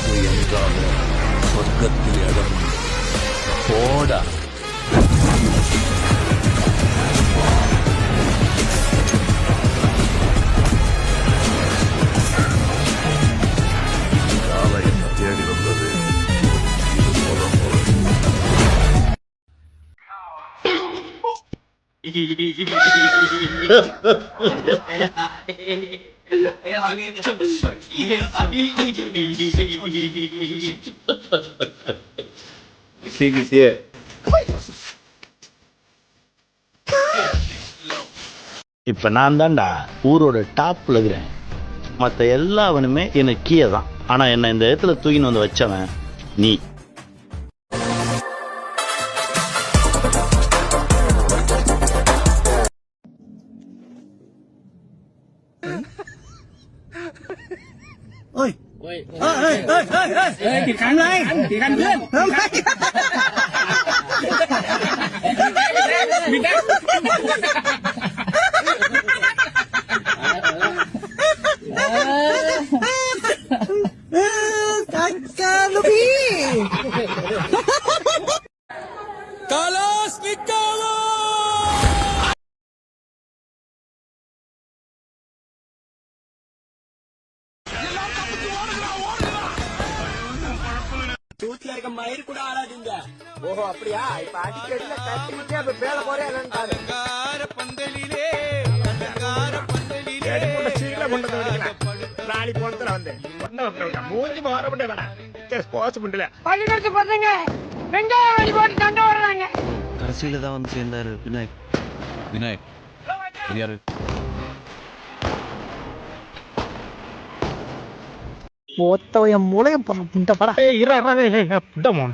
உனக்கு என்றாக சொர்க்கத்தில் இடம் போடா. காலை என்ன தேடி வந்தது. இப்ப நான் தான்டா ஊரோட டாப்ல இருக்கிறேன். மற்ற எல்லாவனுமே எனக்கு கீழே தான். ஆனா என்ன இந்த இடத்துல தூக்கின்னு வந்து வச்சவன் நீ. வீட்டுல இருக்க மயிறு கூட ஆடாதீங்க. ஓஹோ அப்படியா? இப்ப அடிக்கடியில கட்டிக்கிட்டே அப்ப மேல போறேன் நாளை போனதுல வந்தேன் மூஞ்சி மாறப்பட்ட பசங்க வெங்காயம் வழி போட்டு தண்ட வர்றாங்க. கடைசியில தான் வந்து சேர்ந்தாரு விநாயக். விநாயக் யாரு? ஒத்த மூளைய புண்ட படா. புண்ட மோன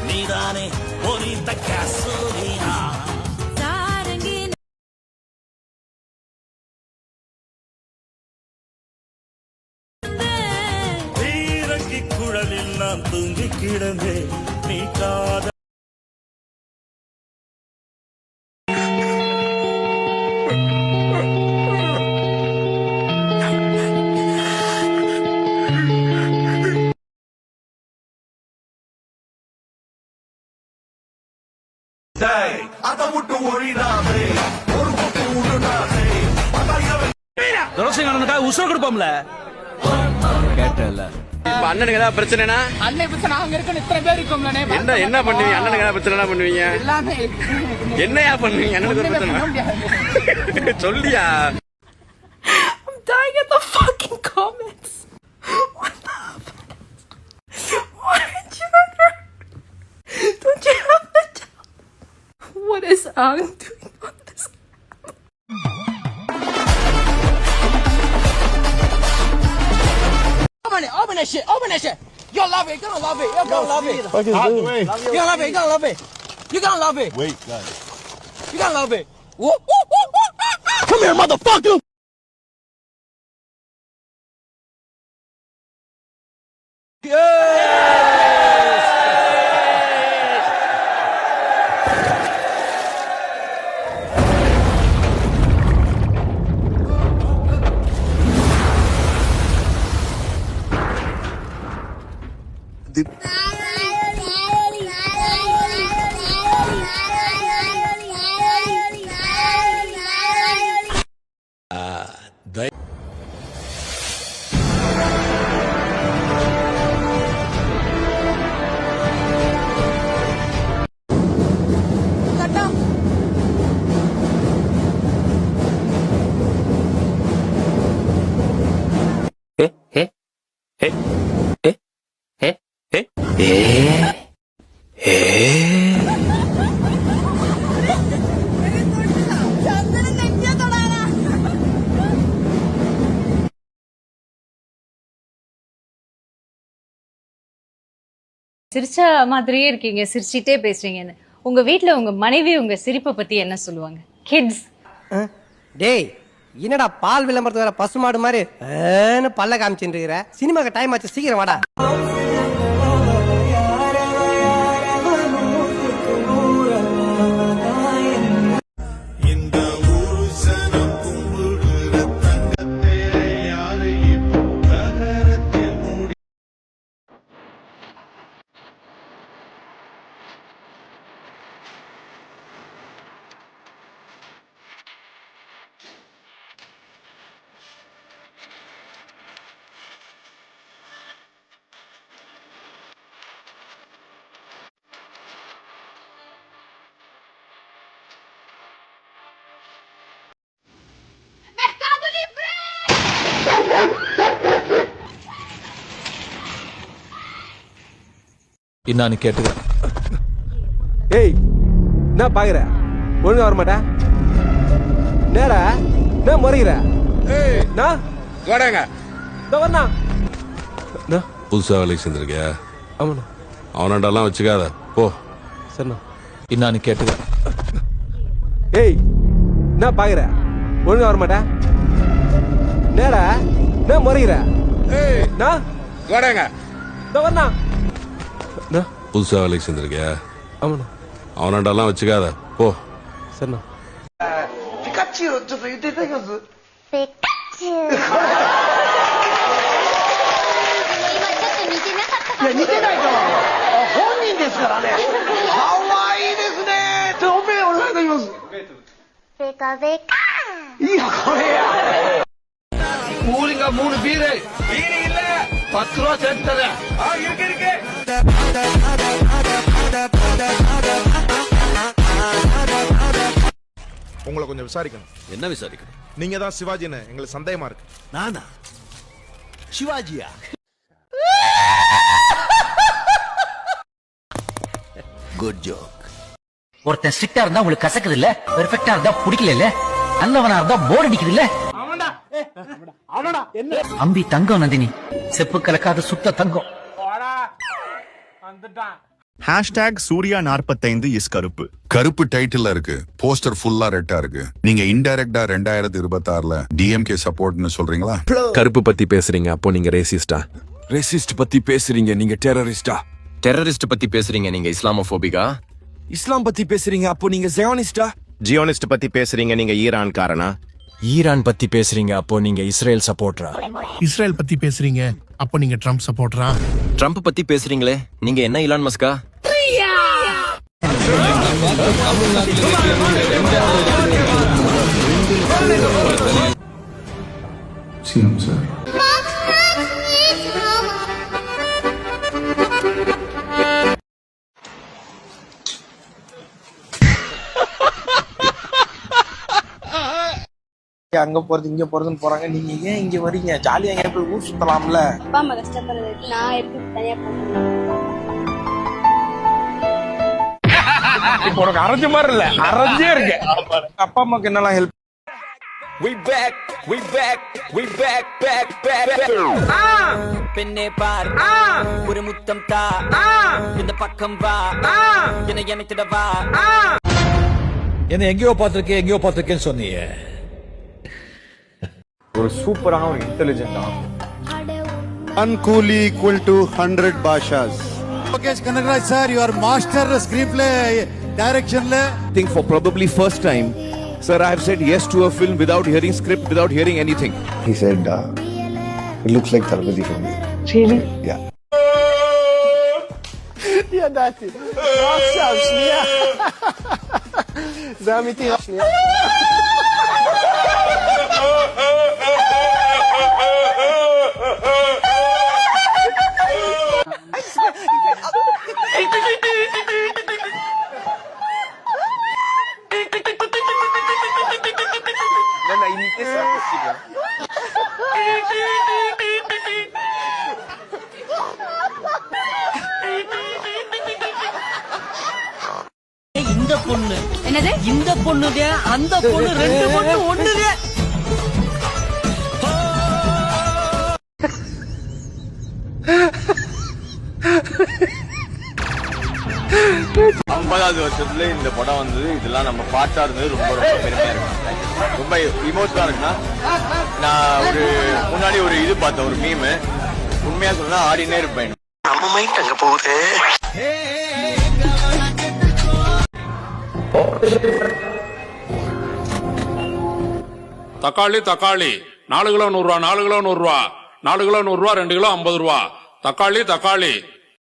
நீதானே பொறித்த காசோலியா. வீரக்கி குழலில் நான் தூங்கி கிடந்தே நீ காத அதை விட்டு ஒழிடாதே. ஒரு பக்கம் விடுடாதே. உசுர கொடுப்போம்ல. கேட்டல அண்ணனுக்கு ஏதாவது பிரச்சனைனா அண்ணன் பிரச்சனை அங்க இருக்கு. இத்தனை பேர் இருக்கோம்ல. என்ன பண்ணுவீங்க? அண்ணனுக்கு ஏதாவது பிரச்சனை பண்ணுவீங்க? என்னையா பண்ணுவீங்க? அண்ணனுக்கு ஒரு பிரச்சனை சொல்லியா? I'm dying at the fucking comments. What the fuck? What you don't you have the job? What is Ang doing on this? Open that shit. Open that shit. You'll love it. You're gonna love it. You're gonna love it. You're gonna love it. You're gonna love it. You're gonna love it. Wait, guys. You're gonna love it. Come here, motherfucker. சிரிச்ச மாதிரியே இருக்கீங்க, சிரிச்சிட்டே பேசுறீங்கன்னு. உங்க வீட்ல உங்க மனைவி உங்க சிரிப்பை பத்தி என்ன சொல்லுவாங்க? கிட்ஸ் டேய் என்னடா பால் விளம்பரத்து வேற பசுமாடு மாதிரி பல்ல காமிச்சுட்டு இருக்கிற? சினிமாக்கு டைம் ஆச்சு, சீக்கிரம் வாடா. என்னான்னு கேட்டுக்கிறேன். ஏய் என்ன பாக்குற? ஒழுங்கா வர மாட்டா? நேரா என்ன முறைகிற? ஏய் நான் வாடங்க. இதோ வரனா? புதுசா வேலைக்கு சேர்ந்திருக்கியா? ஆமாண்ணா. அவனாண்டெல்லாம் வச்சுக்காத, போ. சரிண்ணா. என்னான்னு கேட்டுக்கிறேன். ஏய் என்ன பாக்குற? ஒழுங்கா வர மாட்டா? நேரா என்ன முறைகிற? ஏய் நான் வாடங்க. இதோ வரனா? புதுசா வேலைக்கு சேர்ந்திருக்கியா? ஆமாண்ணா. அவனாண்டெல்லாம் வச்சுக்காத, போ. சரிண்ணா. கூலிங்க 3 பீரு இல்ல 10 ரூபா சேர்த்து தரேன். இருக்கு உங்களை கொஞ்சம் விசாரிக்கணும். என்ன விசாரிக்கணும்? நீங்க தான் சிவாஜின்னு எங்களுக்கு சந்தேகமா இருக்கு. நானா சிவாஜியா? Good joke. ஒருத்தன் ஸ்ட்ரிக்டா இருந்தா உங்களுக்கு கசக்குது இல்ல, பெர்ஃபெக்ட்டா இருந்தா பிடிக்கல இல்ல, நல்லவனா இருந்தா போர் அடிக்குது இல்ல. அம்பி தங்கம் நந்தினி, செப்பு கலக்காத சுத்த தங்கம். #சூர்யா 45 இஸ் கருப்பு. கருப்பு டைட்டில் இருக்கு, போஸ்டர் ஃபுல்லா ரெட்டா இருக்கு. நீங்க இன்டைரக்டா 2026ல டிஎம்கே சப்போர்ட்னு சொல்றீங்களா? கருப்பு பத்தி பேசுறீங்க, அப்போ நீங்க ரேசிஸ்டா? ரேசிஸ்ட் பத்தி பேசுறீங்க, நீங்க டெரரிஸ்டா? டெரரிஸ்ட் பத்தி பேசுறீங்க, நீங்க இஸ்லாமோபோபிகா? இஸ்லாம் பத்தி பேசுறீங்க, அப்போ நீங்க ஜியோனிஸ்டா? ஜியோனிஸ்ட் பத்தி பேசுறீங்க, நீங்க ஈரான் காரனா? ஈரான் பத்தி பேசுறீங்க, அப்போ நீங்க இஸ்ரேல் சப்போர்ட்டரா? இஸ்ரேல் பத்தி பேசுறீங்க, அப்ப நீங்க ட்ரம்ப் சப்போர்ட்டரா? ட்ரம்ப் பத்தி பேசுறீங்களே, நீங்க என்ன இலான் மஸ்கா? அங்க போறது இங்க போறதுன்னு போறாங்க, நீங்க ஏன் இங்க வரீங்க? ஜாலியா எங்க போய் ஊர் சுத்தலாம்ல. அப்பா அம்மா கஷ்டப்படுறதுக்கு நான் எப்படி தனியா போறேன்? இப்போ உனக்கு அரைஞ்ச மாதிரி இல்ல, அரைஞ்சே இருக்கு. அப்பா அம்மாக்கு என்னெல்லாம் ஹெல்ப்? பெண்ணே பார், ஒரு முத்தம் தா, இந்த பக்கம் வா, என்னை அமைத்திட வா. என்ன எங்கேயோ பார்த்திருக்கேன்னு சொன்னீங்க. ஒரு சூப்பரான ஒரு இன்டெலிஜென்டா. Uncooly equal to 100 bashas. Lokesh Kanagaraj sir, you are master screenplay direction le. I think for probably first time, sir, I have said yes to a film without hearing script, without hearing anything. He said, it looks like Thalapathy for me. Really? Yeah. Ja, dati. Proszę, śnia. Zamiti, śnia. Nana, imite ça possible. இந்த பொண்ணு என்னது? இந்த பொண்ணுதே, அந்த பொண்ணு, ரெண்டு பொண்ணு ஒண்ணுதே. 20வது வருஷத்துல இந்த படம் வந்தது, இதெல்லாம் நம்ம பார்த்தா இருந்தது ரொம்ப ரொம்ப பெருமையா இருக்கு. ரொம்ப இமோஷனலா இருக்குன்னா, நான் முன்னாடி ஒரு இது பார்த்தேன், ஒரு மீம். உண்மையா சொன்னா ஆடினே இருப்பேன். நம்ம மைண்ட் அங்க போகுது. தக்காளி 4 கிலோ 100 ரூபா, 4 கிலோ 100 ரூபா, 4 கிலோ 100 ரூபா, 2 கிலோ 50 ரூபா. தக்காளி